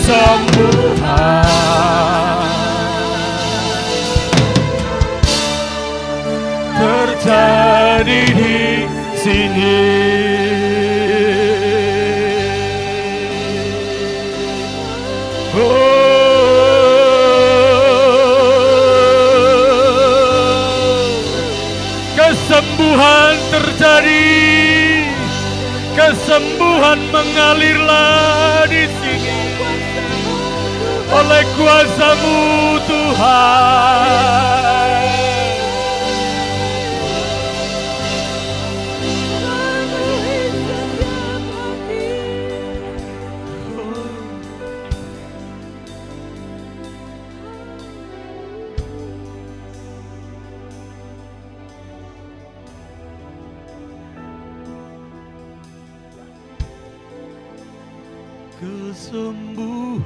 kesembuhan terjadi di sini. Kesembuhan terjadi, kesembuhan mengalirlah di sini oleh kuasa-Mu Tuhan. Kesembuhan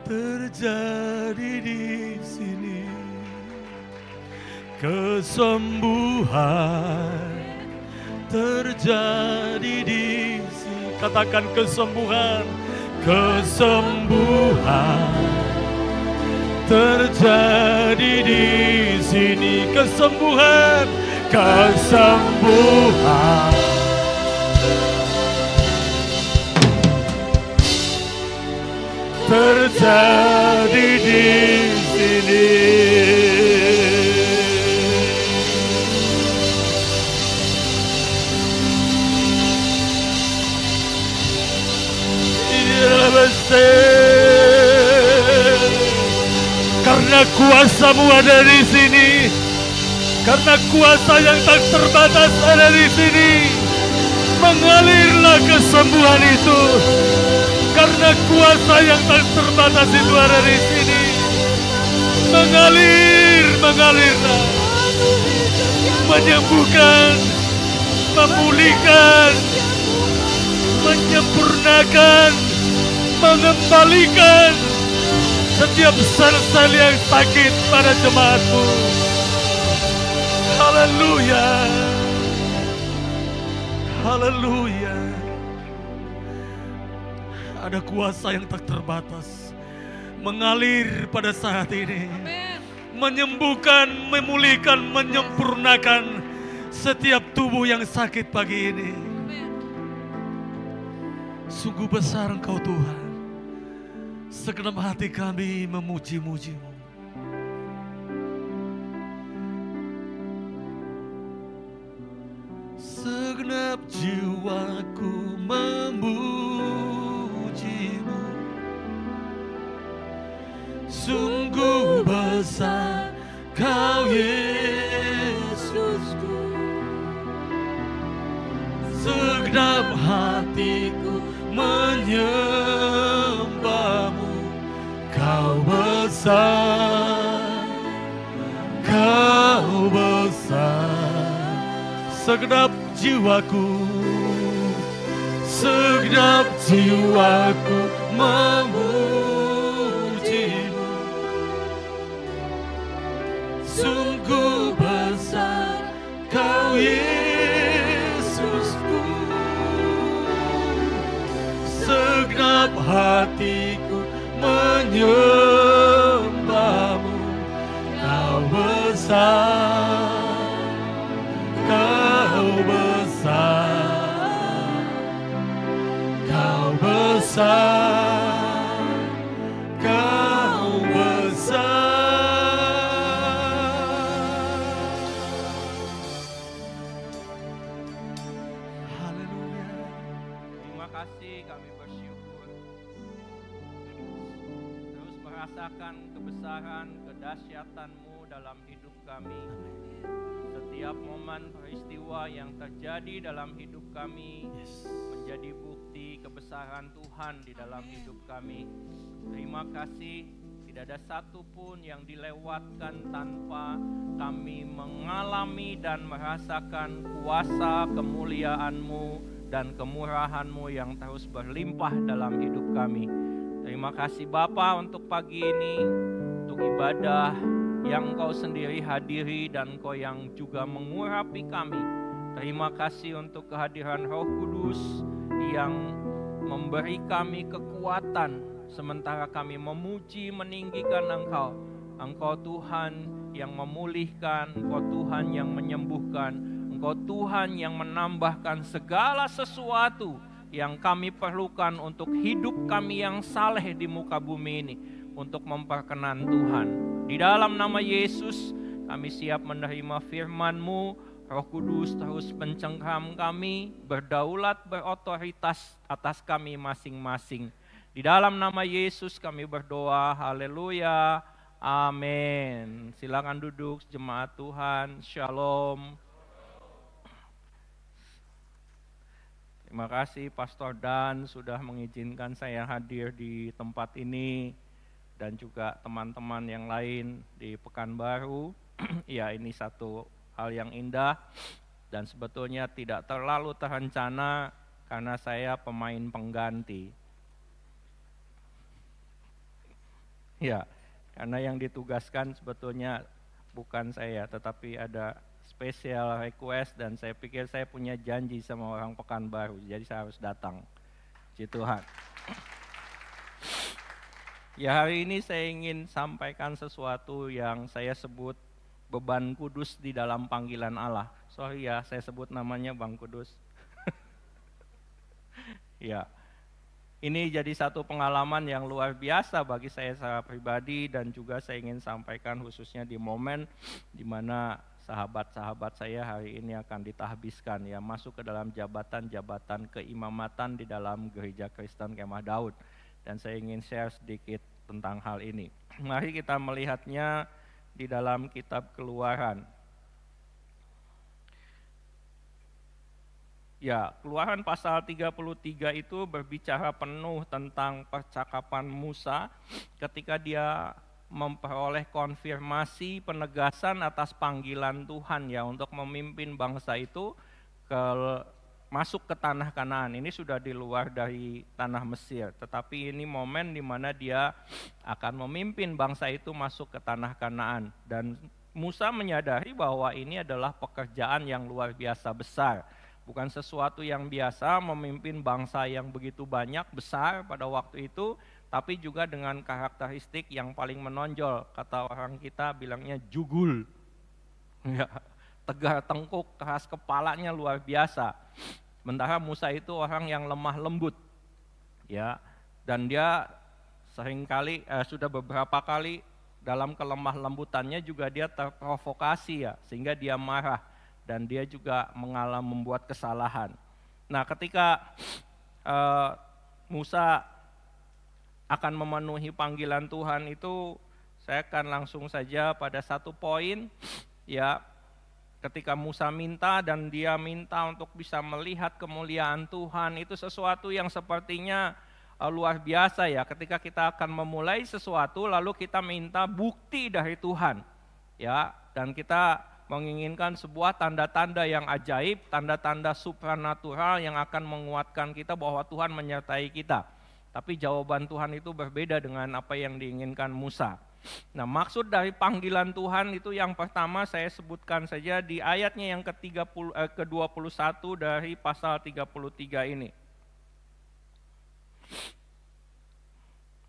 terjadi di sini. Kesembuhan terjadi di sini. Katakan kesembuhan, kesembuhan terjadi di sini. Kesembuhan, kesembuhan terjadi di sini. Karena kuasa-Mu ada di sini, karena kuasa yang tak terbatas ada di sini, mengalirlah kesembuhan itu. Karena kuasa yang tak terbatas itu ada di sini, mengalirlah, menyembuhkan, memulihkan, menyempurnakan, mengembalikan setiap sel-sel yang sakit pada jemaat-Mu. Haleluya, haleluya. Ada kuasa yang tak terbatas mengalir pada saat ini. Amen. Menyembuhkan, memulihkan, menyempurnakan setiap tubuh yang sakit pagi ini. Amen. Sungguh besar Engkau Tuhan. Segenap hati kami memuji-muji-Mu. Segenap jiwaku memuji-Mu. Sungguh besar Kau Yesusku. Segenap hatiku menyembah-Mu. Kau besar, Kau besar. Segenap jiwaku, segenap jiwaku memuji-Mu. Sungguh besar Kau Yesusku. Segenap hatiku menyembah-Mu. Kau besar, Kau besar, Kau besar, Kau besar. Haleluya. Terima kasih, kami bersyukur. Terus merasakan kebesaran, kedahsyatan-Mu dalam hidup kami. Setiap momen peristiwa yang terjadi dalam hidup kami menjadi bukti kebesaran Tuhan di dalam hidup kami. Terima kasih, tidak ada satupun yang dilewatkan tanpa kami mengalami dan merasakan kuasa kemuliaan-Mu dan kemurahan-Mu yang terus berlimpah dalam hidup kami. Terima kasih Bapa untuk pagi ini, untuk ibadah yang Engkau sendiri hadiri dan Engkau yang juga mengurapi kami. Terima kasih untuk kehadiran Roh Kudus yang memberi kami kekuatan sementara kami memuji meninggikan Engkau. Engkau Tuhan yang memulihkan, Engkau Tuhan yang menyembuhkan, Engkau Tuhan yang menambahkan segala sesuatu yang kami perlukan untuk hidup kami yang saleh di muka bumi ini, untuk memperkenan Tuhan. Di dalam nama Yesus kami siap menerima firman-Mu. Roh Kudus terus mencengkram kami, berdaulat, berotoritas atas kami masing-masing. Di dalam nama Yesus kami berdoa, haleluya, amin. Silakan duduk jemaat Tuhan, shalom. Terima kasih Pastor Dan sudah mengizinkan saya hadir di tempat ini, dan juga teman-teman yang lain di Pekanbaru. Ya, ini satu hal yang indah dan sebetulnya tidak terlalu terencana karena saya pemain pengganti. Ya, karena yang ditugaskan sebetulnya bukan saya, tetapi ada special request dan saya pikir saya punya janji sama orang Pekanbaru, jadi saya harus datang. Puji Tuhan. Ya, hari ini saya ingin sampaikan sesuatu yang saya sebut beban kudus di dalam panggilan Allah. Sorry ya, saya sebut namanya Bang Kudus. Ya, ini jadi satu pengalaman yang luar biasa bagi saya secara pribadi, dan juga saya ingin sampaikan khususnya di momen di mana sahabat-sahabat saya hari ini akan ditahbiskan, ya, masuk ke dalam jabatan-jabatan keimamatan di dalam Gereja Kristen Kemah Daud. Dan saya ingin share sedikit tentang hal ini. Mari kita melihatnya di dalam kitab Keluaran. Ya, Keluaran pasal 33 itu berbicara penuh tentang percakapan Musa ketika dia memperoleh konfirmasi penegasan atas panggilan Tuhan, ya, untuk memimpin bangsa itu masuk ke tanah Kanaan. Ini sudah di luar dari tanah Mesir, tetapi ini momen di mana dia akan memimpin bangsa itu masuk ke tanah Kanaan. Dan Musa menyadari bahwa ini adalah pekerjaan yang luar biasa besar. Bukan sesuatu yang biasa memimpin bangsa yang begitu banyak, besar pada waktu itu, tapi juga dengan karakteristik yang paling menonjol. Kata orang kita bilangnya jugul. Ya, tegar tengkuk, keras kepalanya luar biasa. Sementara Musa itu orang yang lemah lembut, ya, dan dia seringkali sudah beberapa kali dalam kelemah lembutannya juga dia terprovokasi, ya, sehingga dia marah dan dia juga membuat kesalahan. Nah, ketika Musa akan memenuhi panggilan Tuhan itu, saya akan langsung saja pada satu poin, ya. Ketika Musa minta dan dia minta untuk bisa melihat kemuliaan Tuhan, itu sesuatu yang sepertinya luar biasa, ya. Ketika kita akan memulai sesuatu lalu kita minta bukti dari Tuhan, ya, dan kita menginginkan sebuah tanda-tanda yang ajaib, tanda-tanda supranatural yang akan menguatkan kita bahwa Tuhan menyertai kita. Tapi jawaban Tuhan itu berbeda dengan apa yang diinginkan Musa. Nah, maksud dari panggilan Tuhan itu yang pertama saya sebutkan saja di ayatnya yang ke-21 dari pasal 33 ini.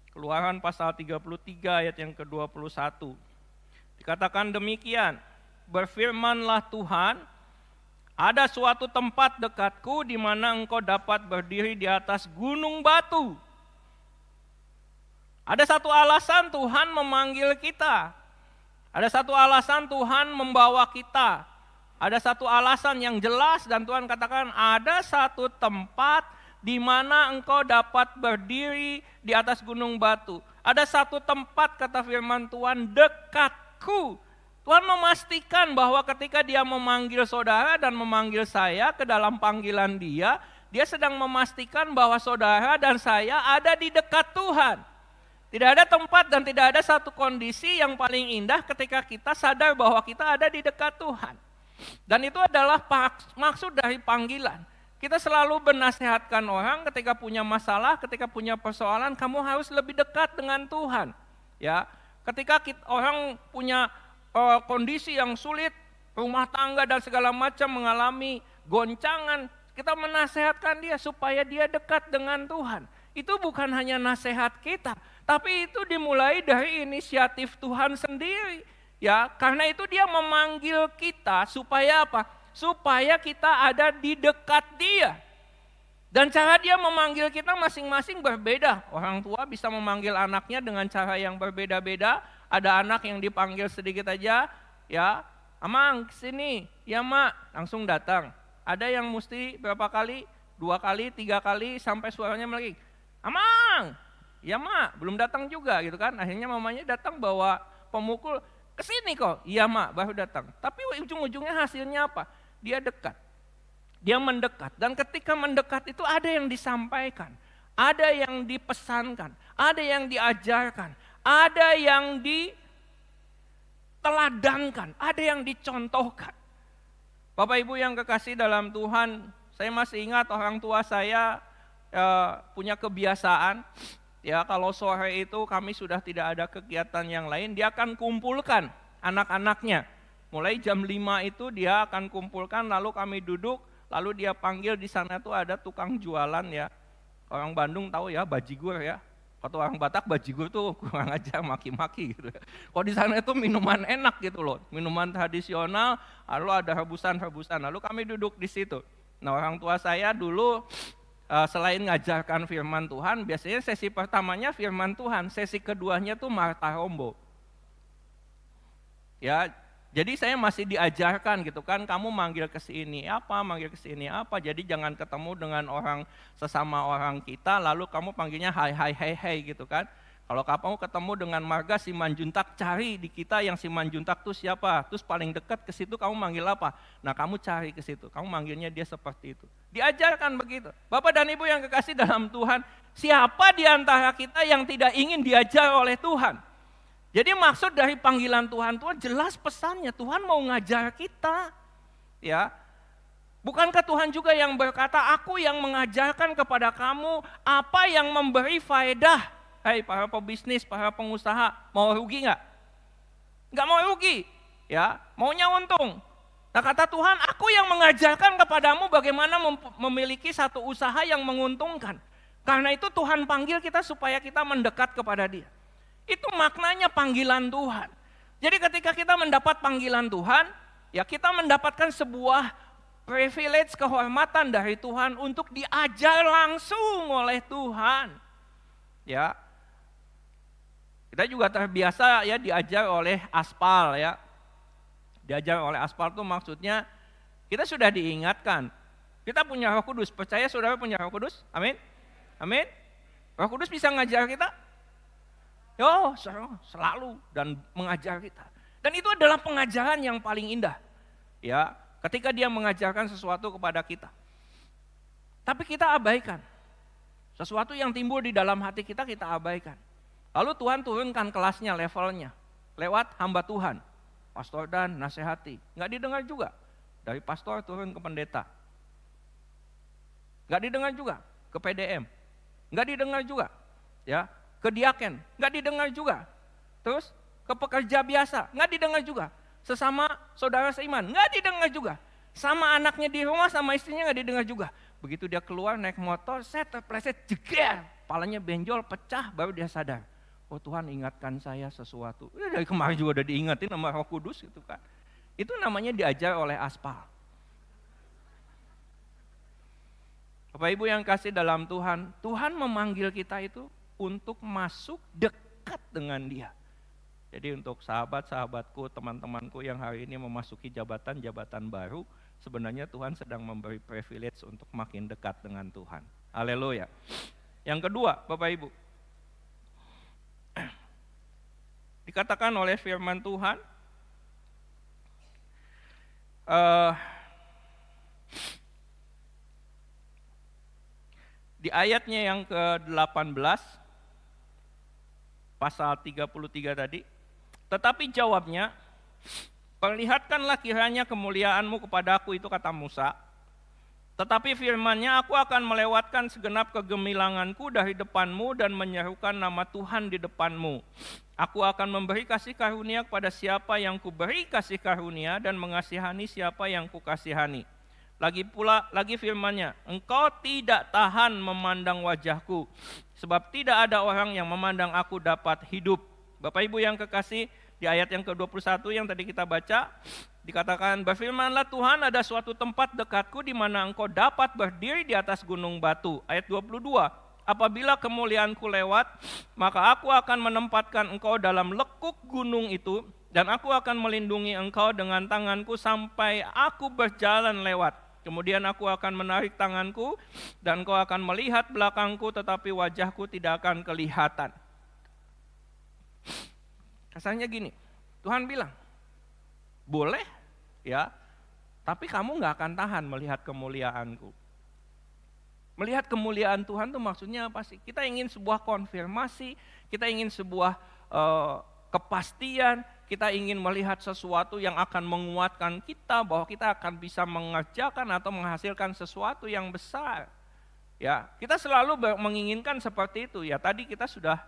Keluaran pasal 33 ayat yang ke-21. Dikatakan demikian, berfirmanlah Tuhan, ada suatu tempat dekatku di mana engkau dapat berdiri di atas gunung batu. Ada satu alasan Tuhan memanggil kita. Ada satu alasan Tuhan membawa kita. Ada satu alasan yang jelas dan Tuhan katakan ada satu tempat di mana engkau dapat berdiri di atas gunung batu. Ada satu tempat, kata firman Tuhan, dekatku. Tuhan memastikan bahwa ketika dia memanggil saudara dan memanggil saya ke dalam panggilan dia sedang memastikan bahwa saudara dan saya ada di dekat Tuhan. Tidak ada tempat dan tidak ada satu kondisi yang paling indah ketika kita sadar bahwa kita ada di dekat Tuhan. Dan itu adalah maksud dari panggilan. Kita selalu bernasihatkan orang ketika punya masalah, ketika punya persoalan, kamu harus lebih dekat dengan Tuhan. Ya, ketika orang punya kondisi yang sulit, rumah tangga dan segala macam mengalami goncangan, kita menasehatkan dia supaya dia dekat dengan Tuhan. Itu bukan hanya nasihat kita, tapi itu dimulai dari inisiatif Tuhan sendiri. Ya, karena itu dia memanggil kita supaya apa? Supaya kita ada di dekat dia. Dan cara dia memanggil kita masing-masing berbeda. Orang tua bisa memanggil anaknya dengan cara yang berbeda-beda. Ada anak yang dipanggil sedikit aja, ya, Amang kesini, ya mak, langsung datang. Ada yang mesti berapa kali, 2 kali, 3 kali, sampai suaranya melengking. Amang, ya mak, belum datang juga gitu kan. Akhirnya mamanya datang bawa pemukul, kesini kok, iya mak, baru datang. Tapi ujung-ujungnya hasilnya apa? Dia dekat, dia mendekat. Dan ketika mendekat itu ada yang disampaikan, ada yang dipesankan, ada yang diajarkan, ada yang diteladankan, ada yang dicontohkan. Bapak Ibu yang kekasih dalam Tuhan, saya masih ingat orang tua saya punya kebiasaan, ya kalau sore itu kami sudah tidak ada kegiatan yang lain, dia akan kumpulkan anak-anaknya. Mulai jam 5 itu dia akan kumpulkan, lalu kami duduk, lalu dia panggil di sana tuh ada tukang jualan ya. Orang Bandung tahu ya, bajigur ya. Kalau orang Batak bajigur tuh kurang ajar, maki-maki gitu. Kalau di sana itu minuman enak gitu loh, minuman tradisional, lalu ada rebusan-rebusan. Lalu kami duduk di situ. Nah orang tua saya dulu selain ngajarkan firman Tuhan, biasanya sesi pertamanya firman Tuhan, sesi keduanya tuh Martha Rombo. Ya, jadi saya masih diajarkan gitu kan, kamu manggil ke sini apa, manggil ke sini apa. Jadi jangan ketemu dengan orang sesama orang kita, lalu kamu panggilnya hai hai hai hai gitu kan. Kalau kamu ketemu dengan marga Simanjuntak, cari di kita yang Simanjuntak tuh siapa, terus paling dekat ke situ kamu manggil apa. Nah kamu cari ke situ, kamu manggilnya dia seperti itu. Diajarkan begitu. Bapak dan Ibu yang kekasih dalam Tuhan, siapa di antara kita yang tidak ingin diajar oleh Tuhan? Jadi maksud dari panggilan Tuhan jelas pesannya, Tuhan mau ngajar kita. Ya, bukankah Tuhan juga yang berkata, aku yang mengajarkan kepada kamu apa yang memberi faedah. Hai para pebisnis, para pengusaha, mau rugi nggak? Nggak mau rugi, ya, maunya untung. Nah kata Tuhan, aku yang mengajarkan kepadamu bagaimana memiliki satu usaha yang menguntungkan. Karena itu Tuhan panggil kita supaya kita mendekat kepada Dia. Itu maknanya panggilan Tuhan. Jadi ketika kita mendapat panggilan Tuhan, ya kita mendapatkan sebuah privilege, kehormatan dari Tuhan untuk diajar langsung oleh Tuhan. Ya, kita juga terbiasa ya diajar oleh aspal ya. Diajar oleh aspal itu maksudnya kita sudah diingatkan. Kita punya Roh Kudus, percaya saudara punya Roh Kudus? Amin. Amin. Roh Kudus bisa ngajar kita? Yo, selalu dan mengajar kita. Dan itu adalah pengajaran yang paling indah. Ya, ketika dia mengajarkan sesuatu kepada kita. Tapi kita abaikan. Sesuatu yang timbul di dalam hati kita, kita abaikan. Lalu Tuhan turunkan kelasnya, levelnya. Lewat hamba Tuhan. Pastor dan nasihati. Nggak didengar juga. Dari pastor turun ke pendeta. Nggak didengar juga. Ke PDM. Nggak didengar juga. Ya, ke diaken. Nggak didengar juga. Terus ke pekerja biasa. Nggak didengar juga. Sesama saudara seiman. Nggak didengar juga. Sama anaknya di rumah, sama istrinya nggak didengar juga. Begitu dia keluar naik motor, saya terpleset, jeger, palanya benjol, pecah, baru dia sadar. Oh Tuhan ingatkan saya sesuatu. Dari kemarin juga udah diingatin sama Roh Kudus gitu kan. Itu namanya diajar oleh aspal. Bapak Ibu yang kasih dalam Tuhan, Tuhan memanggil kita itu untuk masuk dekat dengan Dia. Jadi untuk sahabat-sahabatku, teman-temanku yang hari ini memasuki jabatan-jabatan baru, sebenarnya Tuhan sedang memberi privilege untuk makin dekat dengan Tuhan. Haleluya. Yang kedua, Bapak Ibu, dikatakan oleh firman Tuhan, di ayatnya yang ke-18, pasal 33 tadi, tetapi jawabnya, perlihatkanlah kiranya kemuliaanmu kepadaku, itu kata Musa. Tetapi firman-Nya, aku akan melewatkan segenap kegemilanganku dari depanmu dan menyerukan nama Tuhan di depanmu. Aku akan memberi kasih karunia kepada siapa yang kuberi kasih karunia dan mengasihani siapa yang kukasihani. Lagi firman-Nya, engkau tidak tahan memandang wajahku, sebab tidak ada orang yang memandang aku dapat hidup. Bapak Ibu yang kekasih, di ayat yang ke-21 yang tadi kita baca, dikatakan, berfirmanlah Tuhan, ada suatu tempat dekatku di mana engkau dapat berdiri di atas gunung batu. Ayat 22, apabila kemuliaanku lewat, maka aku akan menempatkan engkau dalam lekuk gunung itu, dan aku akan melindungi engkau dengan tanganku sampai aku berjalan lewat. Kemudian aku akan menarik tanganku, dan engkau akan melihat belakangku, tetapi wajahku tidak akan kelihatan. Kasarnya gini, Tuhan bilang, boleh ya, tapi kamu gak akan tahan melihat kemuliaanku. Melihat kemuliaan Tuhan itu maksudnya apa sih? Kita ingin sebuah konfirmasi, kita ingin sebuah kepastian, kita ingin melihat sesuatu yang akan menguatkan kita bahwa kita akan bisa mengerjakan atau menghasilkan sesuatu yang besar. Ya, kita selalu menginginkan seperti itu. Ya, tadi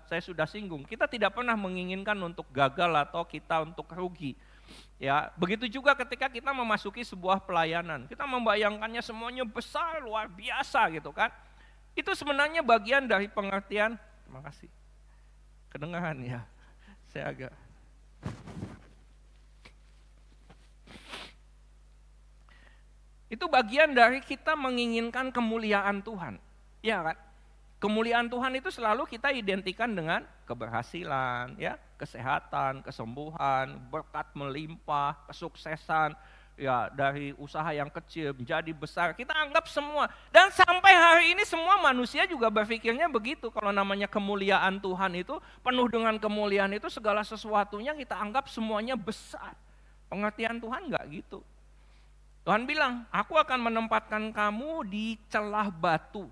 saya sudah singgung, kita tidak pernah menginginkan untuk gagal atau kita untuk rugi. Ya, begitu juga ketika kita memasuki sebuah pelayanan, kita membayangkannya semuanya besar, luar biasa gitu kan. Itu sebenarnya bagian dari pengertian. Terima kasih. Kedengaran ya. Saya agak itu bagian dari kita menginginkan kemuliaan Tuhan. Ya kan? Kemuliaan Tuhan itu selalu kita identikan dengan keberhasilan, ya, kesehatan, kesembuhan, berkat melimpah, kesuksesan, ya, dari usaha yang kecil menjadi besar. Kita anggap semua, dan sampai hari ini semua manusia juga berpikirnya begitu. Kalau namanya kemuliaan Tuhan itu, penuh dengan kemuliaan itu segala sesuatunya kita anggap semuanya besar. Pengertian Tuhan enggak gitu. Tuhan bilang, aku akan menempatkan kamu di celah batu,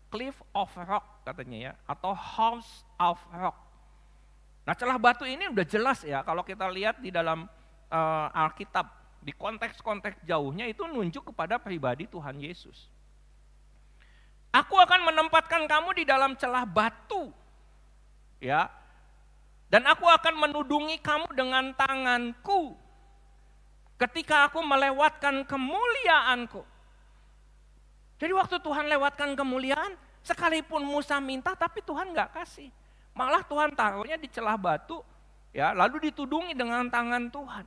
cliff of rock katanya ya, atau house of rock. Nah, celah batu ini udah jelas ya, kalau kita lihat di dalam Alkitab, di konteks-konteks jauhnya itu nunjuk kepada pribadi Tuhan Yesus. Aku akan menempatkan kamu di dalam celah batu, ya, dan aku akan menudungi kamu dengan tanganku ketika aku melewatkan kemuliaanku. Jadi waktu Tuhan lewatkan kemuliaan, sekalipun Musa minta tapi Tuhan gak kasih. Malah Tuhan taruhnya di celah batu, ya, lalu ditudungi dengan tangan Tuhan.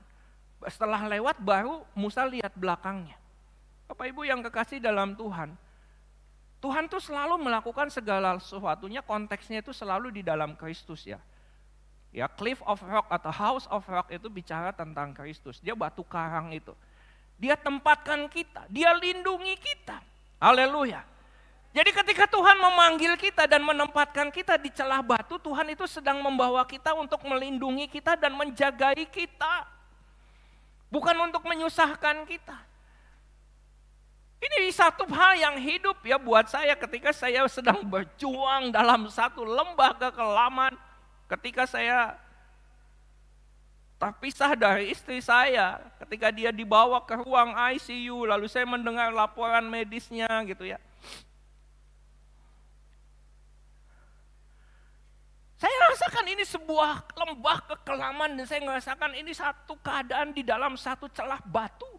Setelah lewat baru Musa lihat belakangnya. Bapak Ibu yang kekasih dalam Tuhan, Tuhan tuh selalu melakukan segala sesuatunya, konteksnya itu selalu di dalam Kristus ya. Ya, cliff of rock atau house of rock itu bicara tentang Kristus. Dia batu karang itu. Dia tempatkan kita, dia lindungi kita. Haleluya. Jadi ketika Tuhan memanggil kita dan menempatkan kita di celah batu, Tuhan itu sedang membawa kita untuk melindungi kita dan menjagai kita. Bukan untuk menyusahkan kita. Ini satu hal yang hidup ya buat saya ketika saya sedang berjuang dalam satu lembah kekelaman. Ketika saya terpisah dari istri saya, ketika dia dibawa ke ruang ICU, lalu saya mendengar laporan medisnya gitu ya. Saya rasakan ini sebuah lembah kekelaman dan saya merasakan ini satu keadaan di dalam satu celah batu.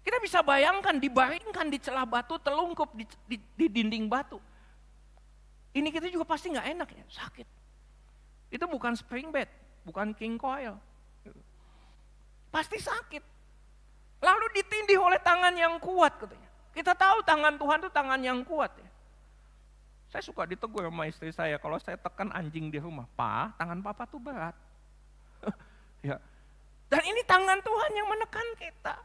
Kita bisa bayangkan dibaringkan di celah batu, telungkup di dinding batu. Ini kita juga pasti nggak enak ya, sakit. Itu bukan spring bed, bukan king coil. Pasti sakit. Lalu ditindih oleh tangan yang kuat katanya. Kita tahu tangan Tuhan itu tangan yang kuat ya. Saya suka ditegur sama istri saya kalau saya tekan anjing di rumah. "Pa, tangan papa tuh berat." Ya. Dan ini tangan Tuhan yang menekan kita.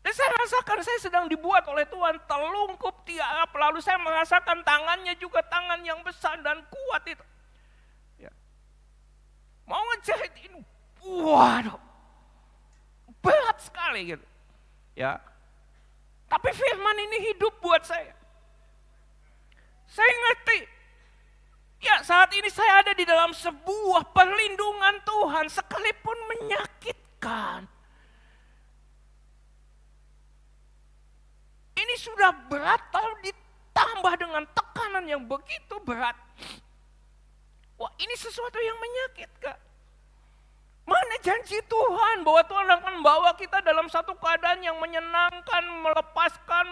Dan saya rasakan saya sedang dibuat oleh Tuhan, telungkup tiap, lalu saya merasakan tangannya juga tangan yang besar dan kuat itu. Ya. Mau ngejahit ini, waduh, berat sekali gitu. Ya. Tapi firman ini hidup buat saya. Saya ngerti, ya saat ini saya ada di dalam sebuah perlindungan Tuhan sekalipun menyakitkan. Ini sudah berat, lalu ditambah dengan tekanan yang begitu berat. Wah, ini sesuatu yang menyakitkan. Mana janji Tuhan bahwa Tuhan akan membawa kita dalam satu keadaan yang menyenangkan, melepaskan,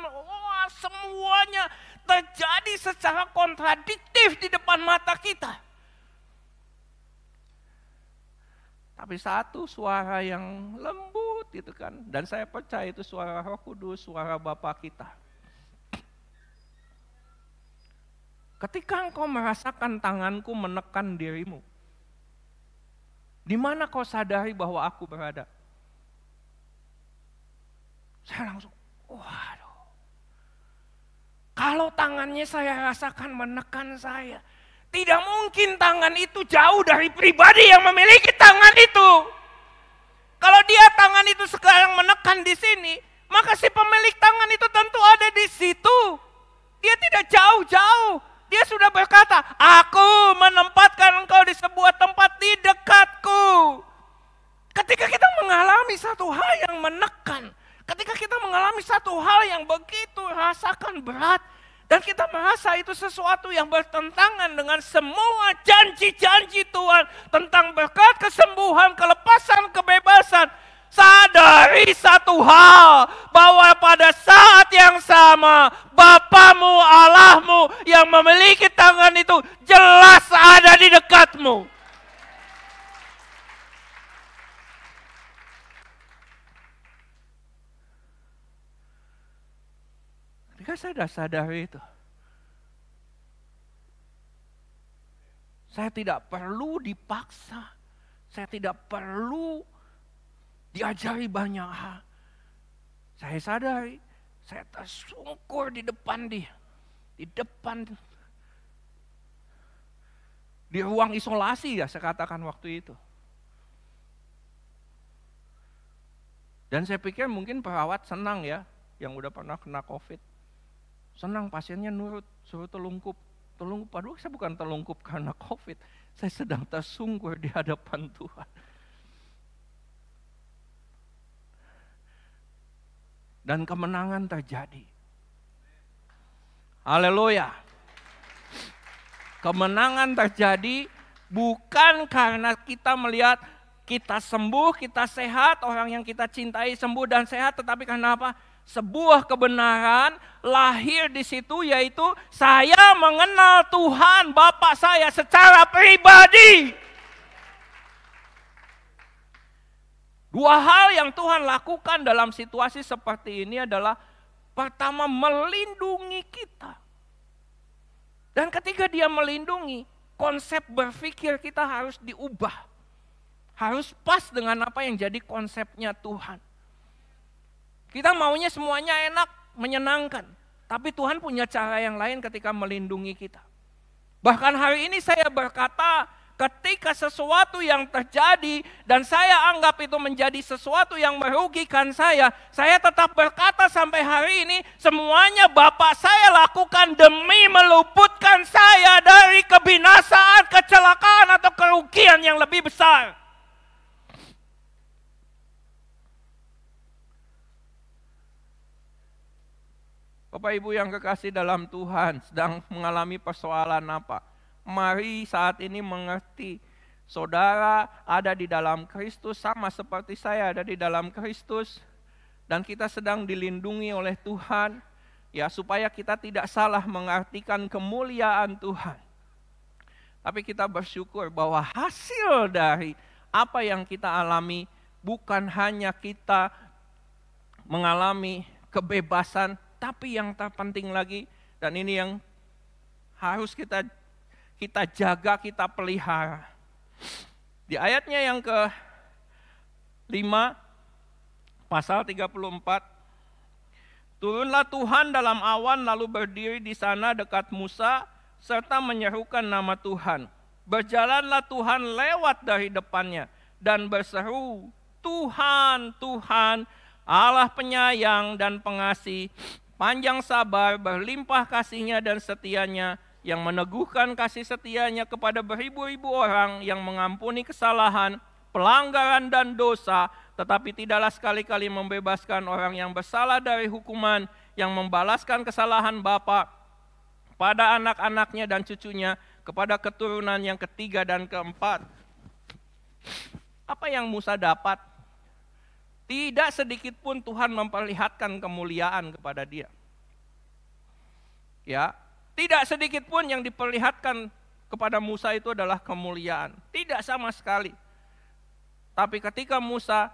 semuanya terjadi secara kontradiktif di depan mata kita. Tapi satu suara yang lembut itu kan, dan saya percaya itu suara Roh Kudus, suara Bapa kita. Ketika engkau merasakan tanganku menekan dirimu, di mana kau sadari bahwa aku berada? Saya langsung, waduh. Kalau tangannya saya rasakan menekan saya, tidak mungkin tangan itu jauh dari pribadi yang memiliki tangan itu. Kalau dia tangan itu sekarang menekan di sini, maka si pemilik tangan itu tentu ada di situ. Dia tidak jauh-jauh. Dia sudah berkata, aku menempatkan engkau di sebuah tempat di dekatku. Ketika kita mengalami satu hal yang menekan, ketika kita mengalami satu hal yang begitu rasakan berat, dan kita merasa itu sesuatu yang bertentangan dengan semua janji-janji Tuhan tentang berkat, kesembuhan, kelepasan, kebebasan. Sadari satu hal, bahwa pada saat yang sama Bapamu, Allahmu yang memiliki tangan itu jelas ada di dekatmu. Ketika saya sudah sadari itu, saya tidak perlu dipaksa, saya tidak perlu diajari banyak hal. Saya sadari, saya tersungkur di depan dia. Di depan, di ruang isolasi ya saya katakan waktu itu. Dan saya pikir mungkin perawat senang ya, yang udah pernah kena COVID. Senang pasiennya nurut, suruh telungkup. Aduh saya bukan telungkup karena COVID. Saya sedang tersungkur di hadapan Tuhan. Dan kemenangan terjadi. Haleluya. Kemenangan terjadi bukan karena kita melihat kita sembuh, kita sehat, orang yang kita cintai sembuh dan sehat, tetapi karena apa? Sebuah kebenaran lahir di situ, yaitu saya mengenal Tuhan Bapa saya secara pribadi. Dua hal yang Tuhan lakukan dalam situasi seperti ini adalah pertama melindungi kita. Dan ketika dia melindungi, konsep berpikir kita harus diubah. Harus pas dengan apa yang jadi konsepnya Tuhan. Kita maunya semuanya enak, menyenangkan. Tapi Tuhan punya cara yang lain ketika melindungi kita. Bahkan hari ini saya berkata, ketika sesuatu yang terjadi dan saya anggap itu menjadi sesuatu yang merugikan saya tetap berkata sampai hari ini, semuanya Bapak saya lakukan demi meluputkan saya dari kebinasaan, kecelakaan atau kerugian yang lebih besar. Bapak Ibu yang kekasih dalam Tuhan, sedang mengalami persoalan apa? Mari saat ini mengerti, saudara ada di dalam Kristus sama seperti saya ada di dalam Kristus, dan kita sedang dilindungi oleh Tuhan, ya, supaya kita tidak salah mengartikan kemuliaan Tuhan. Tapi kita bersyukur bahwa hasil dari apa yang kita alami bukan hanya kita mengalami kebebasan, tapi yang terpenting lagi, dan ini yang harus kita jaga, kita pelihara. Di ayatnya yang ke-5, pasal 34, turunlah Tuhan dalam awan lalu berdiri di sana dekat Musa, serta menyerukan nama Tuhan. Berjalanlah Tuhan lewat dari depannya, dan berseru, Tuhan, Tuhan, Allah penyayang dan pengasih, panjang sabar, berlimpah kasihnya dan setianya, yang meneguhkan kasih setianya kepada beribu-ribu orang, yang mengampuni kesalahan, pelanggaran dan dosa, tetapi tidaklah sekali-kali membebaskan orang yang bersalah dari hukuman, yang membalaskan kesalahan bapa pada anak-anaknya dan cucunya, kepada keturunan yang ketiga dan keempat. Apa yang Musa dapat? Tidak sedikit pun Tuhan memperlihatkan kemuliaan kepada dia. Ya, tidak sedikit pun yang diperlihatkan kepada Musa itu adalah kemuliaan. Tidak sama sekali. Tapi ketika Musa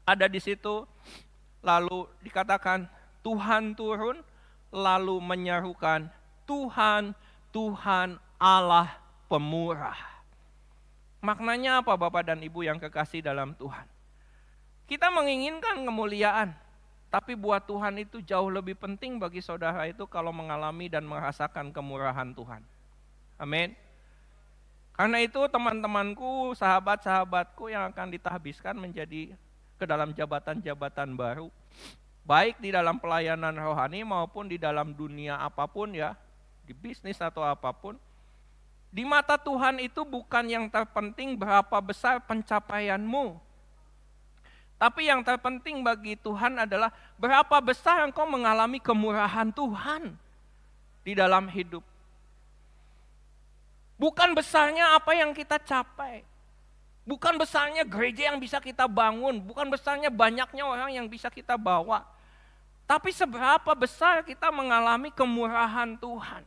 ada di situ, lalu dikatakan Tuhan turun, lalu menyerukan, Tuhan, Tuhan Allah pemurah. Maknanya apa Bapak dan Ibu yang kekasih dalam Tuhan? Kita menginginkan kemuliaan, tapi buat Tuhan itu jauh lebih penting bagi saudara itu kalau mengalami dan merasakan kemurahan Tuhan. Amin. Karena itu teman-temanku, sahabat-sahabatku yang akan ditahbiskan menjadi ke dalam jabatan-jabatan baru, baik di dalam pelayanan rohani maupun di dalam dunia apapun ya, di bisnis atau apapun. Di mata Tuhan itu bukan yang terpenting berapa besar pencapaianmu. Tapi yang terpenting bagi Tuhan adalah berapa besar engkau mengalami kemurahan Tuhan di dalam hidup. Bukan besarnya apa yang kita capai. Bukan besarnya gereja yang bisa kita bangun. Bukan besarnya banyaknya orang yang bisa kita bawa. Tapi seberapa besar kita mengalami kemurahan Tuhan.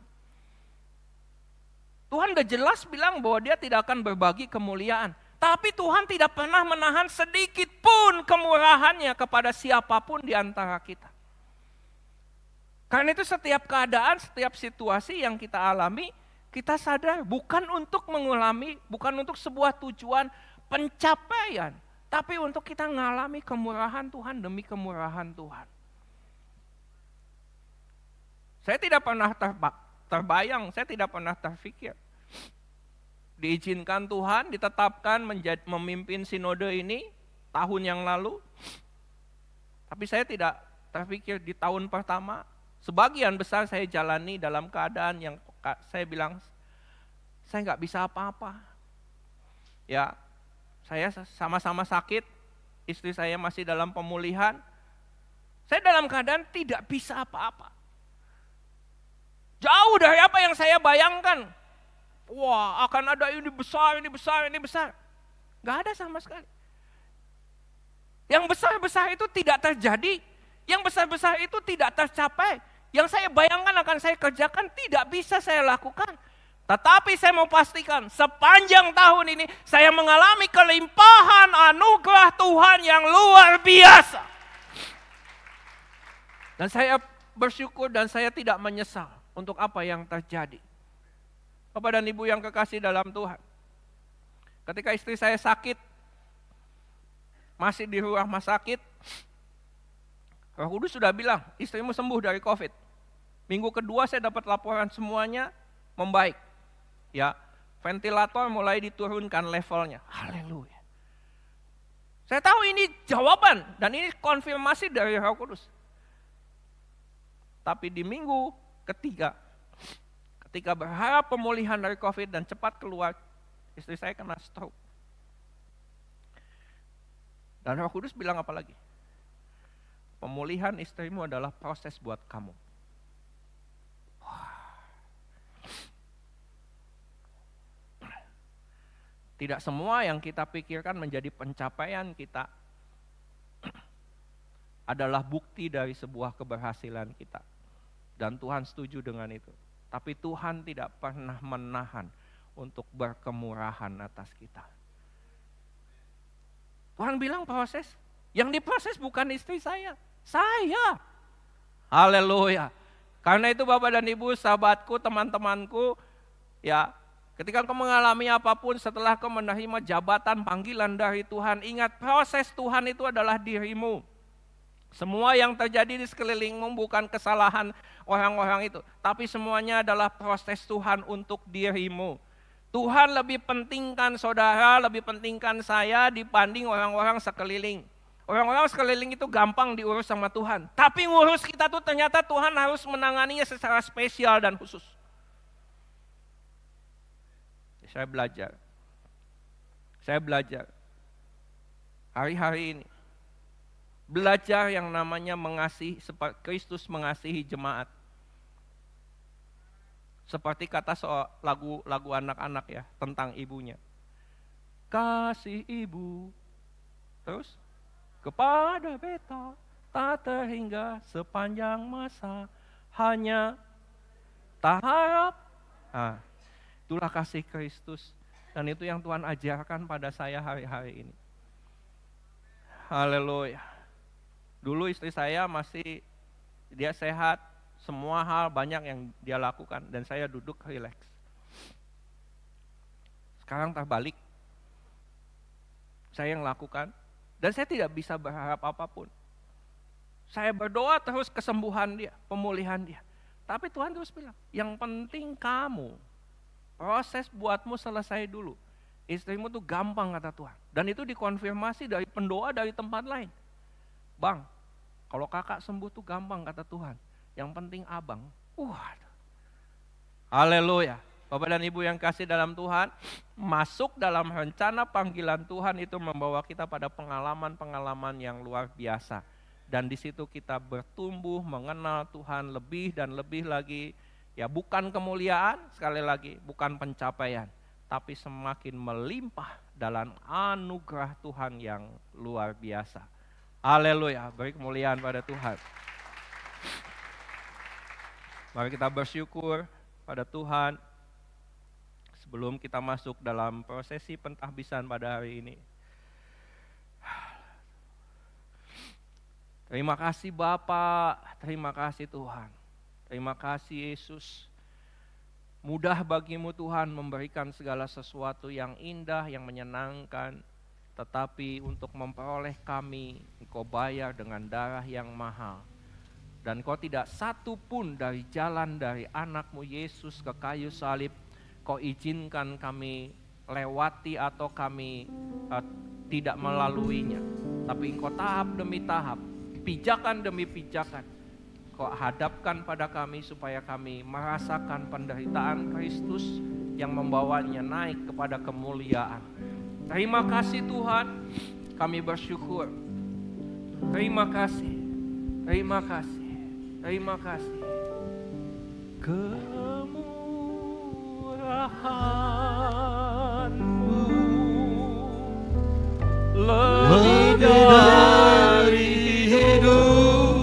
Tuhan udah jelas bilang bahwa dia tidak akan berbagi kemuliaan. Tapi Tuhan tidak pernah menahan sedikit pun kemurahannya kepada siapapun di antara kita. Karena itu setiap keadaan, setiap situasi yang kita alami, kita sadar bukan untuk mengalami, bukan untuk sebuah tujuan pencapaian. Tapi untuk kita mengalami kemurahan Tuhan demi kemurahan Tuhan. Saya tidak pernah terbayang, saya tidak pernah terfikir. Diizinkan Tuhan, ditetapkan memimpin sinode ini tahun yang lalu. Tapi saya tidak terpikir di tahun pertama, sebagian besar saya jalani dalam keadaan yang saya bilang, saya nggak bisa apa-apa. Ya, saya sama-sama sakit, istri saya masih dalam pemulihan. Saya dalam keadaan tidak bisa apa-apa. Jauh dari apa yang saya bayangkan. Wah, akan ada ini besar, ini besar, ini besar. Gak ada sama sekali. Yang besar-besar itu tidak terjadi. Yang besar-besar itu tidak tercapai. Yang saya bayangkan akan saya kerjakan tidak bisa saya lakukan. Tetapi saya mau pastikan sepanjang tahun ini saya mengalami kelimpahan anugerah Tuhan yang luar biasa. Dan saya bersyukur dan saya tidak menyesal untuk apa yang terjadi. Bapak dan Ibu yang kekasih dalam Tuhan. Ketika istri saya sakit, masih di rumah sakit, Roh Kudus sudah bilang, istrimu sembuh dari COVID. Minggu kedua saya dapat laporan semuanya membaik. Ya, ventilator mulai diturunkan levelnya. Haleluya. Saya tahu ini jawaban dan ini konfirmasi dari Roh Kudus. Tapi di minggu ketiga, ketika berharap pemulihan dari COVID dan cepat keluar, istri saya kena stroke. Dan Roh Kudus bilang apa lagi? Pemulihan istrimu adalah proses buat kamu. Tidak semua yang kita pikirkan menjadi pencapaian kita adalah bukti dari sebuah keberhasilan kita. Dan Tuhan setuju dengan itu. Tapi Tuhan tidak pernah menahan untuk berkemurahan atas kita. Tuhan bilang proses. Yang diproses bukan istri saya. Saya. Haleluya. Karena itu Bapak dan Ibu, sahabatku, teman-temanku, ya, ketika kau mengalami apapun setelah kau menerima jabatan panggilan dari Tuhan, ingat proses Tuhan itu adalah dirimu. Semua yang terjadi di sekelilingmu bukan kesalahan orang-orang itu, tapi semuanya adalah proses Tuhan untuk dirimu. Tuhan lebih pentingkan saudara, lebih pentingkan saya dibanding orang-orang sekeliling. Orang-orang sekeliling itu gampang diurus sama Tuhan, tapi ngurus kita tuh ternyata Tuhan harus menanganinya secara spesial dan khusus. Saya belajar hari-hari ini. Belajar yang namanya mengasihi, seperti Kristus mengasihi jemaat. Seperti kata lagu anak-anak ya, tentang ibunya. kasih ibu. Terus, kepada beta tak terhingga sepanjang masa, hanya tak harap. Nah, itulah kasih Kristus. Dan itu yang Tuhan ajarkan pada saya hari-hari ini. Haleluya. Dulu istri saya dia sehat, semua hal banyak yang dia lakukan, dan saya duduk rileks. Sekarang terbalik. Saya yang lakukan, dan saya tidak bisa berharap apapun. Saya berdoa terus kesembuhan dia, pemulihan dia. Tapi Tuhan terus bilang, yang penting kamu, proses buatmu selesai dulu. Istrimu tuh gampang kata Tuhan. Dan itu dikonfirmasi dari pendoa dari tempat lain. Bang, kalau kakak sembuh tuh gampang kata Tuhan. Yang penting abang. Haleluya. Bapak dan Ibu yang kasih dalam Tuhan, masuk dalam rencana panggilan Tuhan itu membawa kita pada pengalaman-pengalaman yang luar biasa. Dan di situ kita bertumbuh mengenal Tuhan lebih dan lebih lagi. Ya bukan kemuliaan, sekali lagi bukan pencapaian, tapi semakin melimpah dalam anugerah Tuhan yang luar biasa. Haleluya, beri kemuliaan pada Tuhan. Mari kita bersyukur pada Tuhan sebelum kita masuk dalam prosesi pentahbisan pada hari ini. Terima kasih Bapa, terima kasih Tuhan. Terima kasih Yesus. Mudah bagimu Tuhan memberikan segala sesuatu yang indah, yang menyenangkan. Tetapi untuk memperoleh kami, Engkau bayar dengan darah yang mahal. Dan Kau tidak satu pun dari jalan dari anak-Mu Yesus ke kayu salib, Kau izinkan kami lewati atau kami tidak melaluinya. Tapi Engkau tahap demi tahap, pijakan demi pijakan, Kau hadapkan pada kami supaya kami merasakan penderitaan Kristus yang membawanya naik kepada kemuliaan. Terima kasih Tuhan, kami bersyukur. Terima kasih, terima kasih, terima kasih. Kemurahan-Mu lebih dari hidup.